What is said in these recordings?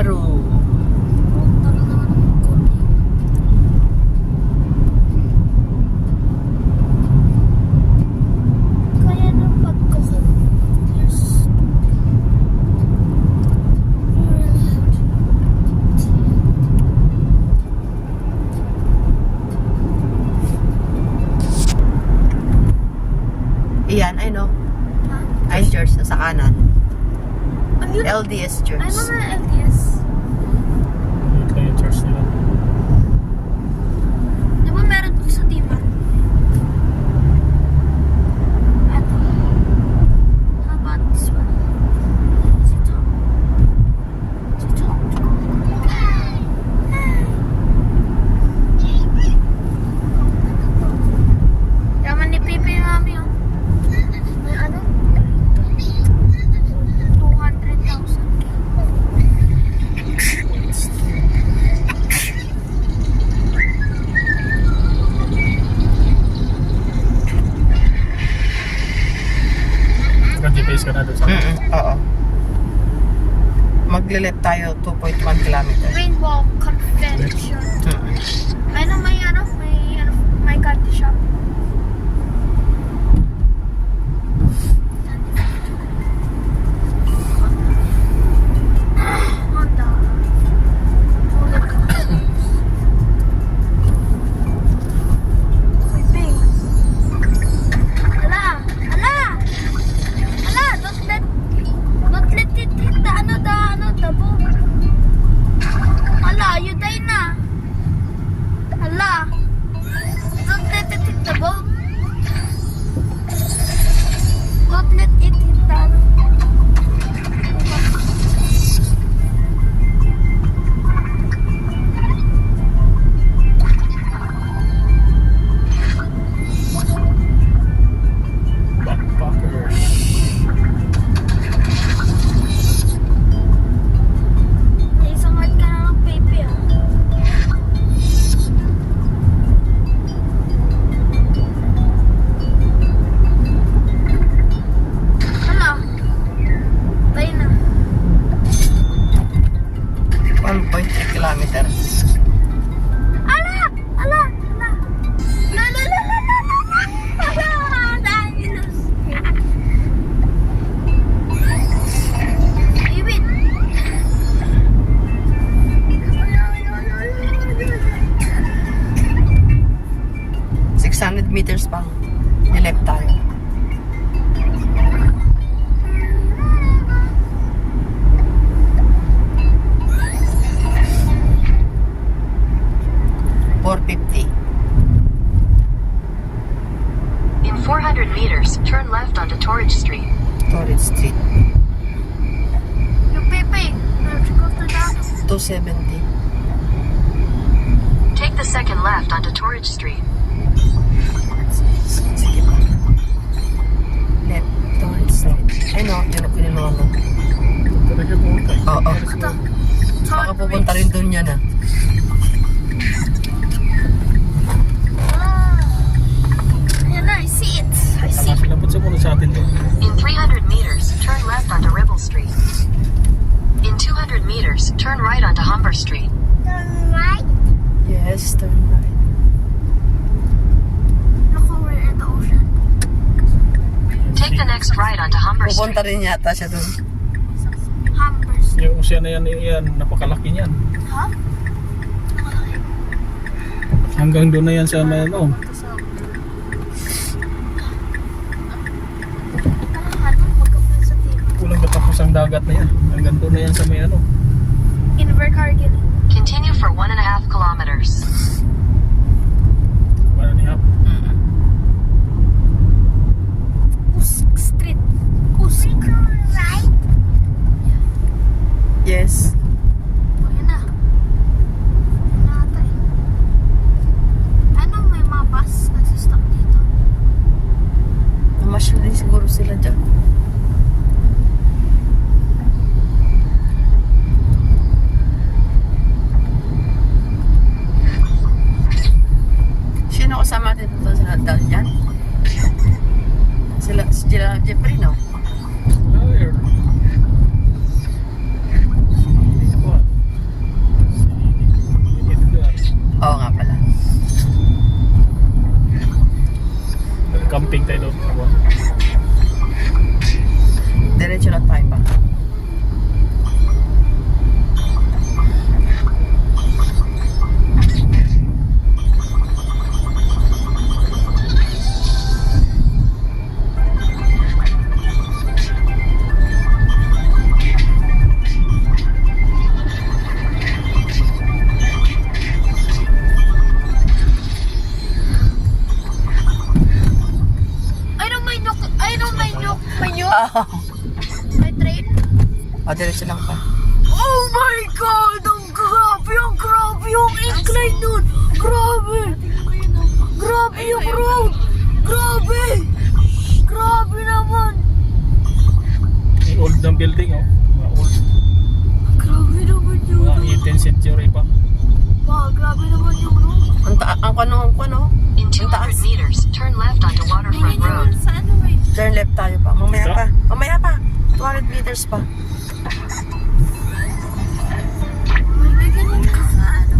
Timaru. Kaya nang pagkakot. Yes. Iyan, I know. Huh? Ice Church sa kanan. Ano yun? LDS Church. Ay, mga LDS. Ito yung church nila. Di ba meron dito sa Timar? Eto. How about this one? Si Tom. Si Tom. Yaman ni Pipi yung mami, oh. May ano? 200,000. Naka-GPS ka na doon sa Oo. Magle-left tayo 2.1 kilometers. Rainbow Convention. May candy shop. Honda. May pink. Ala! Ala! Ala! Don't let it hit the boom. Ala, you die na. Ala. Don't let it hit the boat. Don't let it hit the backpackers. May isang heart ka na ng baby, ah. Ala. Tayo na. 1.3 kilometers. Ala! Ala! Ala! La la la la la la la! Ala! Dahilus! Iwin! 600 meters pang i-left tayo. $4.50. In 400 meters, turn left onto Torridge Street. Torrid Street. Yung Pepe! Let's go to that. 270. Take the second left onto Torridge Street. Sige pa. Left. Torrid Street. Ay no, yun ang kinuha mo. Talaga po. Oo. Ito. Baka pupunta rin doon yan ah. Ayan na, I see it. I see it. Dapat sumunod sa atin to. In 300 meters, turn left onto Ribble Street. In 200 meters, turn right onto Humber Street. Turn right. Yes, turn right. Naku, we're in the ocean. Take the next right onto Humber Street. Pupunta rin yata siya doon. Hampers. Yung ocean na yan, napakalaki niyan. Ha? Malaki. Hanggang doon na yan sa may ano. Magkapal sa Timar. Kulang katapos ang dagat na yan. Hanggang doon na yan sa may ano. Invercargill. Continue for 1.5 kilometers. Wala ni hap. Kusk Street. Kusk. Right? Yes. Ayan na. Ayan na ata eh. Ano, may mga bus nagsistop dito. Namasyal din siguro sila dyan. O, diretso lang pa. Oh my God! Ang grabe yung incline nun! Grabe! Grabe yung road! Grabe! Grabe naman! Yung old ng building, oh. Mga old. Grabe naman yung Mga road! 18th century pa. Grabe naman yung road! Ang kano. In 200 meters, turn left onto Waterfront Road. Turn left tayo pa. Mamaya pa. 200 meters pa. May ganun ka sa ano?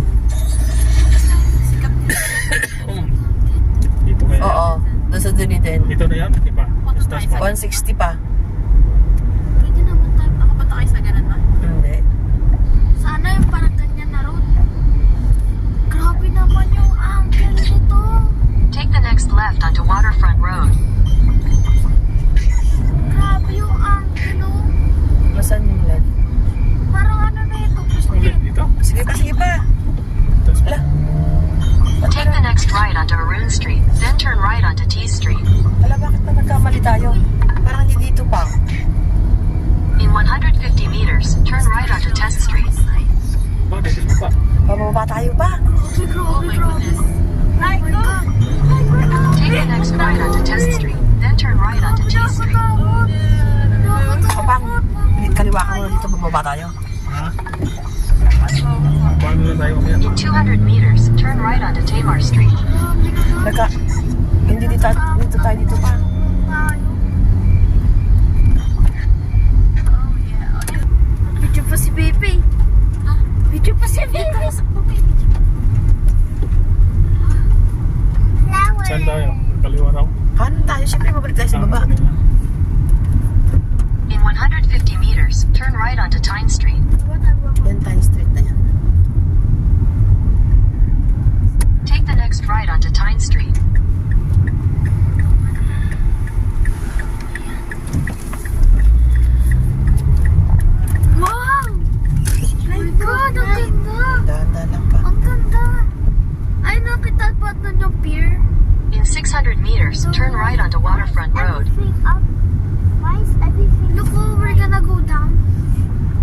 Dito kaya. Oo. Doon sa Dunedin. Dito na yan, di ba? Stars pa. 160 pa. Pwede naman tayo makapunta kayo sa ganun ba? Hindi. Sana yung parang ganyan na road. Grabe naman yung angle nito. Take the next left onto Waterfront Road. Grabe yung angle, no? Nasaan yung left? Parang ano na ito. Ulit dito. Sige pa. Stars pa. Ala. Take the next right onto Arun Street, then turn right onto T Street. Ala, bakit pa nagkamali tayo? Parang hindi dito pa. In 150 meters, turn right onto Test Street. Ba, dito pa. Pababa tayo pa. Grabe. My God. Take the next right onto Test Street, then turn right onto T Street. Kapang, kaliwa ka muna dito, bababa tayo. Ha? Paano na tayo mamaya? In 200 meters, turn right onto Tamar Street. Hindi dito tayo dito pa. Video pa si Baby. Video pa si Baby. Saan tayo? Kaliwa raw. Kanan tayo, syempre mabalik tayo sa baba. In 150 meters, turn right onto Tyne Street. Yan tayo street na yan. Take the next right onto Tyne Street. Wow! My God, ang ganda! Dahan-dahan lang pa. Ang ganda! Ay, nakita ba nun yung pier? In 600 meters, turn right onto Waterfront Road. Look, we're gonna go down.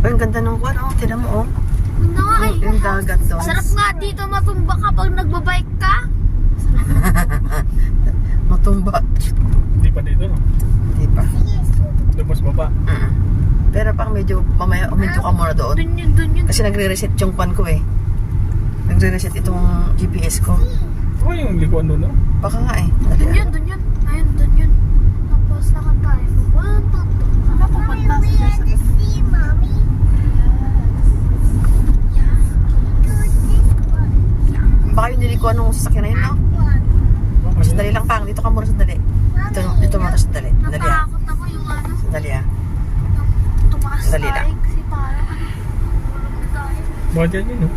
Ay, ang ganda ng kwan, oh. Tinan mo, oh. Ganda nga eh. Yung dagat doon. Sarap nga dito matumba kapag nagbabike ka. Matumba. Hindi pa dito, no? Hindi pa. Lumos baba. Pero pang medyo, mamaya, uminto ka muna doon. Dun yun. Kasi nagre-reset yung kwan ko, eh. Nagre-reset itong GPS ko. Oh, yung likuan doon, no? Baka nga, eh. Dali, ah. Dun yun. Ayun, dun yun. Tapos lakad tayo. Ano pupunta sa Baka yung nilikuan nung sasakyan na yun, no? Sandali lang, pang. Dito ka muna, sandali. Dito muna, sandali. Sandali, ah. Natakot ako yung ano. Sandali, ah. Tumakas Dali tayo lang. kasi parang ano. Tulog tayo. Baka dyan yun, no?